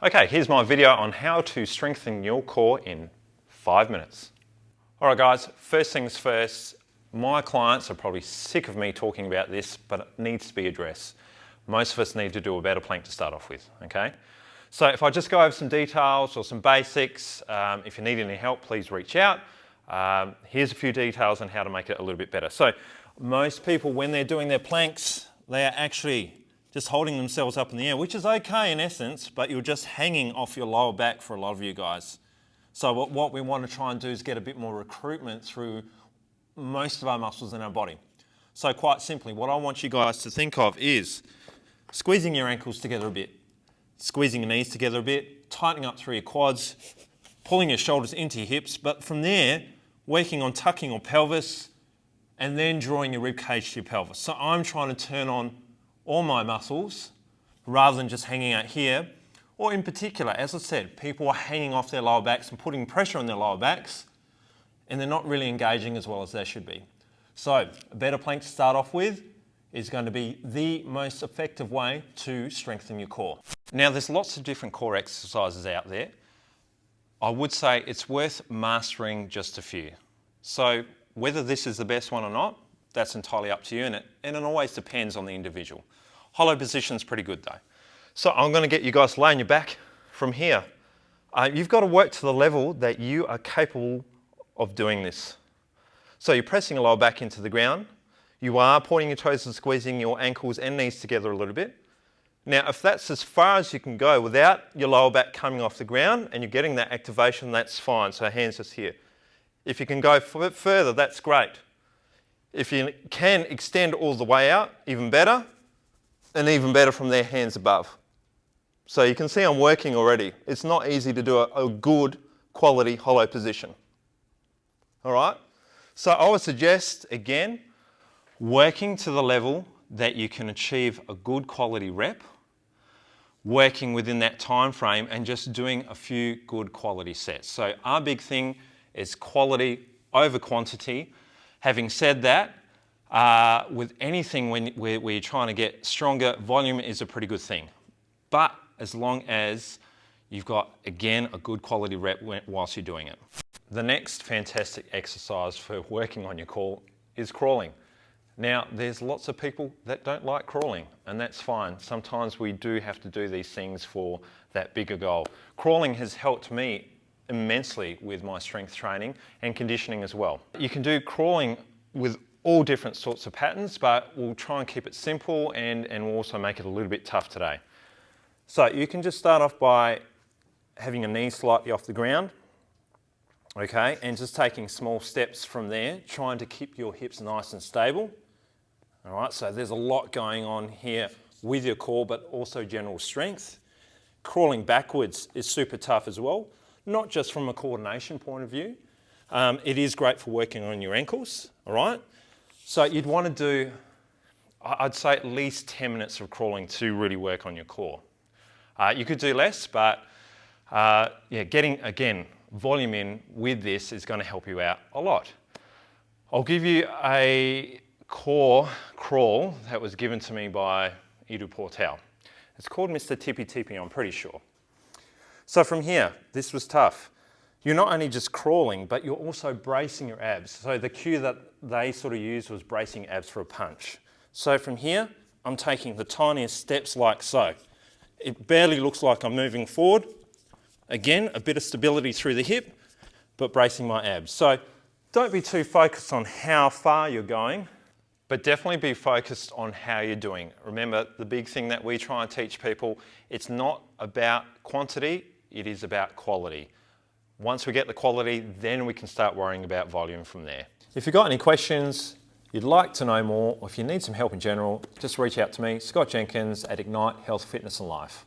Okay, here's my video on how to strengthen your core in 5 minutes. All right guys, first things first, my clients are probably sick of me talking about this, but it needs to be addressed. Most of us need to do a better plank to start off with, okay? So if I just go over some details or some basics, if you need any help, please reach out. Here's a few details on how to make it a little bit better. So most people, when they're doing their planks, they are actually just holding themselves up in the air, which is okay in essence, but you're just hanging off your lower back for a lot of you guys. So what we want to try and do is get a bit more recruitment through most of our muscles in our body. So quite simply, what I want you guys to think of is squeezing your ankles together a bit, squeezing your knees together a bit, tightening up through your quads, pulling your shoulders into your hips, but from there, working on tucking your pelvis and then drawing your rib cage to your pelvis. So I'm trying to turn on all my muscles rather than just hanging out here. Or in particular, as I said, people are hanging off their lower backs and putting pressure on their lower backs and they're not really engaging as well as they should be. So a better plank to start off with is going to be the most effective way to strengthen your core. Now there's lots of different core exercises out there. I would say it's worth mastering just a few. So whether this is the best one or not, that's entirely up to you, and it always depends on the individual. Hollow position's pretty good though. So I'm going to get you guys to lay on your back from here. You've got to work to the level that you are capable of doing this. So you're pressing your lower back into the ground. You are pointing your toes and squeezing your ankles and knees together a little bit. Now, if that's as far as you can go without your lower back coming off the ground and you're getting that activation, that's fine. So hands just here. If you can go further, that's great. If you can extend all the way out, even better, and even better from there, hands above. So you can see I'm working already. It's not easy to do a good quality hollow position. All right? So I would suggest, again, working to the level that you can achieve a good quality rep, working within that time frame and just doing a few good quality sets. So our big thing is quality over quantity. Having said that, with anything when you're trying to get stronger, volume is a pretty good thing. But as long as you've got, again, a good quality rep whilst you're doing it. The next fantastic exercise for working on your core is crawling. Now, there's lots of people that don't like crawling, and that's fine. Sometimes we do have to do these things for that bigger goal. Crawling has helped me immensely with my strength training and conditioning as well. You can do crawling with all different sorts of patterns, but we'll try and keep it simple and we'll also make it a little bit tough today. So you can just start off by having your knees slightly off the ground, okay, and just taking small steps from there, trying to keep your hips nice and stable. All right, so there's a lot going on here with your core, but also general strength. Crawling backwards is super tough as well, not just from a coordination point of view. It is great for working on your ankles, all right? So you'd want to do, I'd say at least 10 minutes of crawling to really work on your core. You could do less, but yeah, getting, again, volume in with this is going to help you out a lot. I'll give you a core crawl that was given to me by Edu Portal. It's called Mr. Tippy Tippy, I'm pretty sure. So from here, this was tough. You're not only just crawling, but you're also bracing your abs. So the cue that they sort of used was bracing abs for a punch. So from here, I'm taking the tiniest steps like so. It barely looks like I'm moving forward. Again, a bit of stability through the hip, but bracing my abs. So don't be too focused on how far you're going, but definitely be focused on how you're doing. Remember, the big thing that we try and teach people, it's not about quantity, it is about quality. Once we get the quality, then we can start worrying about volume from there. If you've got any questions, you'd like to know more, or if you need some help in general, just reach out to me, Scott Jenkins at Ignite Health, Fitness and Life.